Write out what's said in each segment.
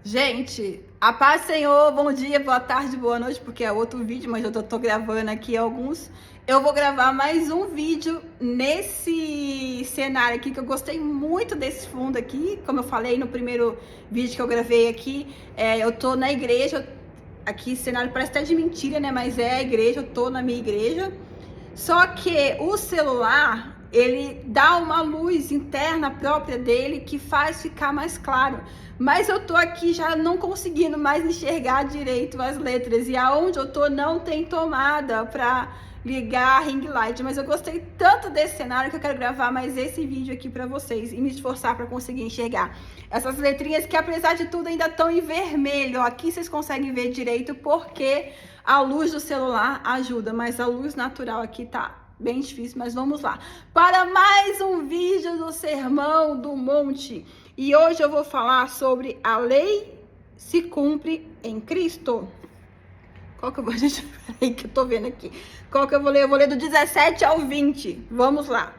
Gente, a paz do Senhor, bom dia, boa tarde, boa noite, porque é outro vídeo, mas eu tô gravando aqui alguns. Eu vou gravar mais um vídeo nesse cenário aqui, que eu gostei muito desse fundo aqui. Como eu falei no primeiro vídeo que eu gravei aqui, eu tô na igreja. Aqui, cenário parece até de mentira, né? Mas é a igreja, eu tô na minha igreja. Só que o celular, ele dá uma luz interna própria dele que faz ficar mais claro. Mas eu tô aqui já não conseguindo mais enxergar direito as letras. E aonde eu tô não tem tomada para ligar a ring light. Mas eu gostei tanto desse cenário que eu quero gravar mais esse vídeo aqui para vocês e me esforçar para conseguir enxergar essas letrinhas que, apesar de tudo, ainda estão em vermelho. Aqui vocês conseguem ver direito porque a luz do celular ajuda, mas a luz natural aqui tá bem difícil, mas vamos lá. Para mais um vídeo do Sermão do Monte. E hoje eu vou falar sobre a lei se cumpre em Cristo. Qual que eu vou... Gente, peraí que eu tô vendo aqui. Qual que eu vou ler? Eu vou ler do 17 ao 20. Vamos lá.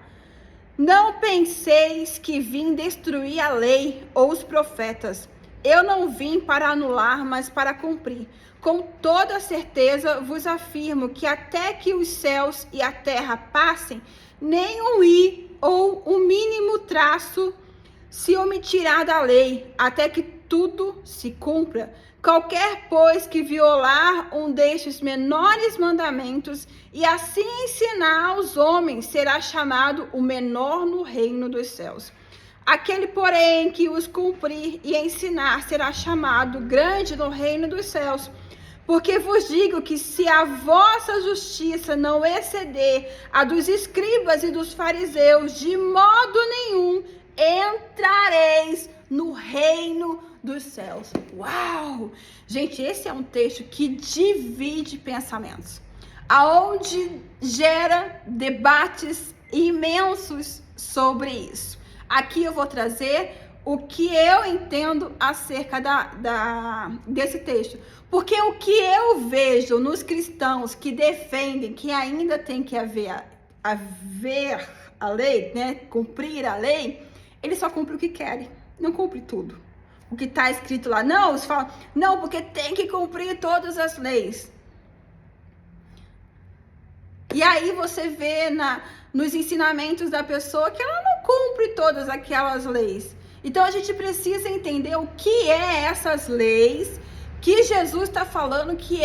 Não penseis que vim destruir a lei ou os profetas. Eu não vim para anular, mas para cumprir. Com toda certeza vos afirmo que até que os céus e a terra passem, nem um i ou um mínimo traço se omitirá da lei, até que tudo se cumpra. Qualquer, pois, que violar um destes menores mandamentos e assim ensinar aos homens, será chamado o menor no reino dos céus. Aquele, porém, que os cumprir e ensinar, será chamado grande no reino dos céus. Porque vos digo que se a vossa justiça não exceder a dos escribas e dos fariseus, de modo nenhum entrareis no reino dos céus. Uau! Gente, esse é um texto que divide pensamentos, aonde gera debates imensos sobre isso. Aqui eu vou trazer o que eu entendo acerca desse texto. Porque o que eu vejo nos cristãos que defendem que ainda tem que haver a lei, né? Cumprir a lei, eles só cumprem o que querem, não cumprem tudo. O que está escrito lá, não, eles falam, não, porque tem que cumprir todas as leis. E aí você vê nos ensinamentos da pessoa que ela não cumpre todas aquelas leis. Então a gente precisa entender o que é essas leis que Jesus está falando, que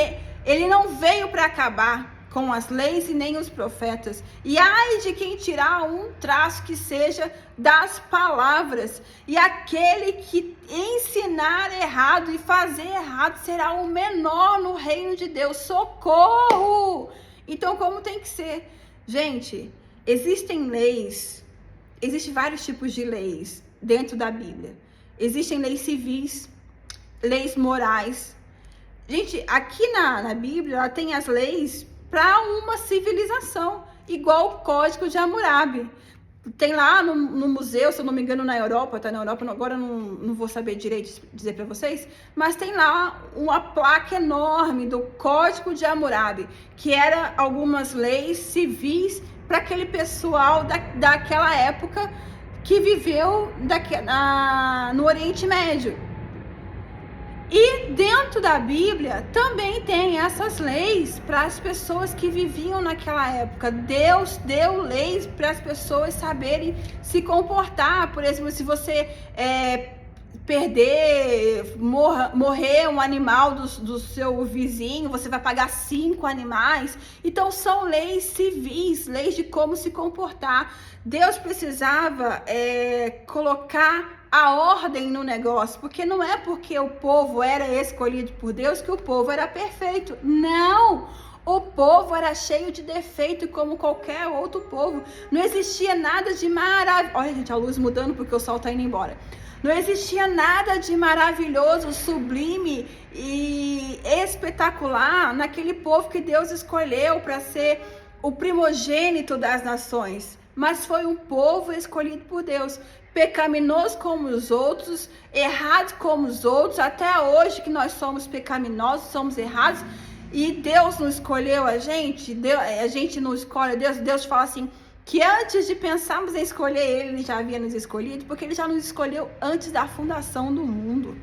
ele não veio para acabar com as leis e nem os profetas. E ai de quem tirar um traço que seja das palavras. E aquele que ensinar errado e fazer errado será o menor no reino de Deus. Socorro! Então, como tem que ser? Gente, existem vários tipos de leis dentro da Bíblia. Existem leis civis, leis morais. Gente, aqui na Bíblia, ela tem as leis para uma civilização, igual o Código de Hammurabi. Tem lá no museu, se eu não me engano, na Europa, tá na Europa, agora eu não vou saber direito dizer para vocês, mas tem lá uma placa enorme do Código de Hammurabi, que era algumas leis civis para aquele pessoal daquela época que viveu no Oriente Médio. E dentro da Bíblia também tem essas leis para as pessoas que viviam naquela época. Deus deu leis para as pessoas saberem se comportar. Por exemplo, se você morrer um animal do seu vizinho, você vai pagar 5 animais. Então são leis civis, leis de como se comportar. Deus precisava colocar a ordem no negócio, porque não é porque o povo era escolhido por Deus que o povo era perfeito. Não! O povo era cheio de defeito como qualquer outro povo. Não existia nada de maravilhoso. Olha, gente, a luz mudando porque o sol tá indo embora. Não existia nada de maravilhoso, sublime e espetacular naquele povo que Deus escolheu para ser o primogênito das nações. Mas foi um povo escolhido por Deus, pecaminoso como os outros, errados como os outros, até hoje que nós somos pecaminosos, somos errados, e Deus não escolheu a gente não escolhe Deus fala assim, que antes de pensarmos em escolher Ele já havia nos escolhido, porque Ele já nos escolheu antes da fundação do mundo.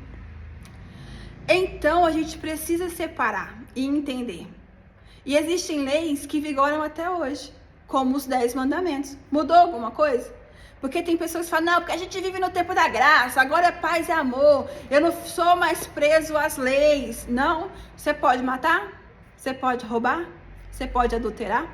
Então a gente precisa separar e entender. E existem leis que vigoram até hoje, como os 10 mandamentos. Mudou alguma coisa? Porque tem pessoas que falam, não, porque a gente vive no tempo da graça, agora é paz e amor, eu não sou mais preso às leis. Não, você pode matar, você pode roubar, você pode adulterar,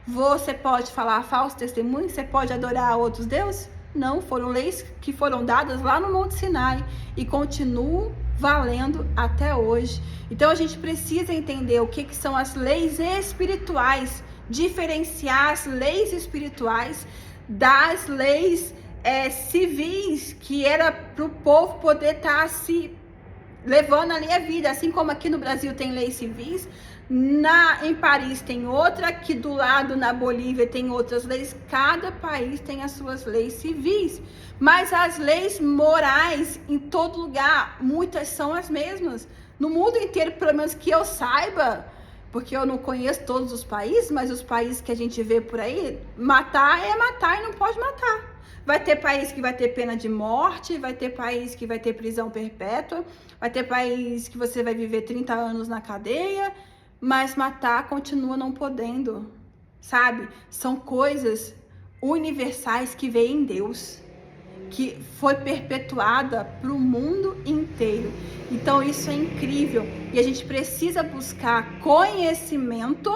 você pode falar falso testemunho, você pode adorar outros deuses. Não, foram leis que foram dadas lá no Monte Sinai e continuam valendo até hoje. Então a gente precisa entender o que são as leis espirituais, diferenciar as leis espirituais das leis civis, que era para o povo poder estar se levando ali a vida. Assim como aqui no Brasil tem leis civis, em Paris tem outra, aqui do lado na Bolívia tem outras leis. Cada país tem as suas leis civis, mas as leis morais em todo lugar, muitas são as mesmas. No mundo inteiro, pelo menos que eu saiba, porque eu não conheço todos os países, mas os países que a gente vê por aí, matar é matar e não pode matar. Vai ter país que vai ter pena de morte, vai ter país que vai ter prisão perpétua, vai ter país que você vai viver 30 anos na cadeia, mas matar continua não podendo, sabe? São coisas universais que vêm em Deus, que foi perpetuada para o mundo inteiro. Então isso é incrível e a gente precisa buscar conhecimento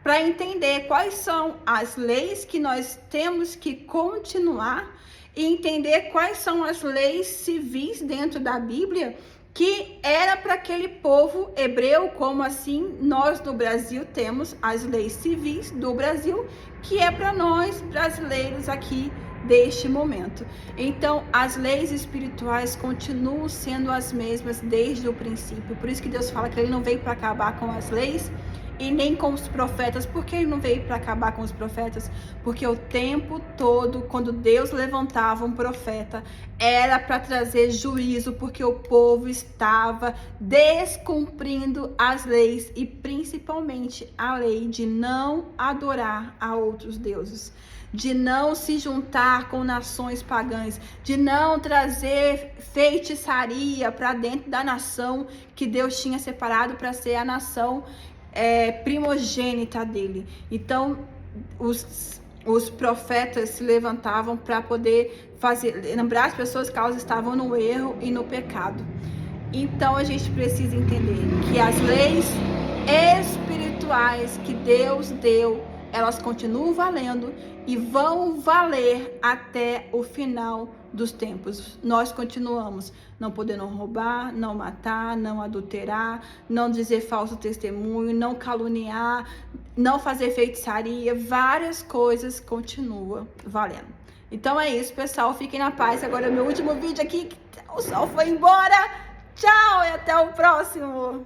para entender quais são as leis que nós temos que continuar e entender quais são as leis civis dentro da Bíblia que era para aquele povo hebreu, como assim nós no Brasil temos as leis civis do Brasil, que é para nós brasileiros aqui deste momento. Então, as leis espirituais continuam sendo as mesmas desde o princípio. Por isso que Deus fala que ele não veio para acabar com as leis e nem com os profetas. Por que ele não veio para acabar com os profetas? Porque o tempo todo, quando Deus levantava um profeta, era para trazer juízo, porque o povo estava descumprindo as leis e principalmente a lei de não adorar a outros deuses, de não se juntar com nações pagãs, de não trazer feitiçaria para dentro da nação que Deus tinha separado para ser a nação primogênita dele. Então, os profetas se levantavam para poder lembrar as pessoas que elas estavam no erro e no pecado. Então, a gente precisa entender que as leis espirituais que Deus deu, elas continuam valendo e vão valer até o final dos tempos. Nós continuamos não podendo roubar, não matar, não adulterar, não dizer falso testemunho, não caluniar, não fazer feitiçaria, várias coisas continuam valendo. Então é isso, pessoal, fiquem na paz. Agora é o meu último vídeo aqui, o sol foi embora. Tchau e até o próximo.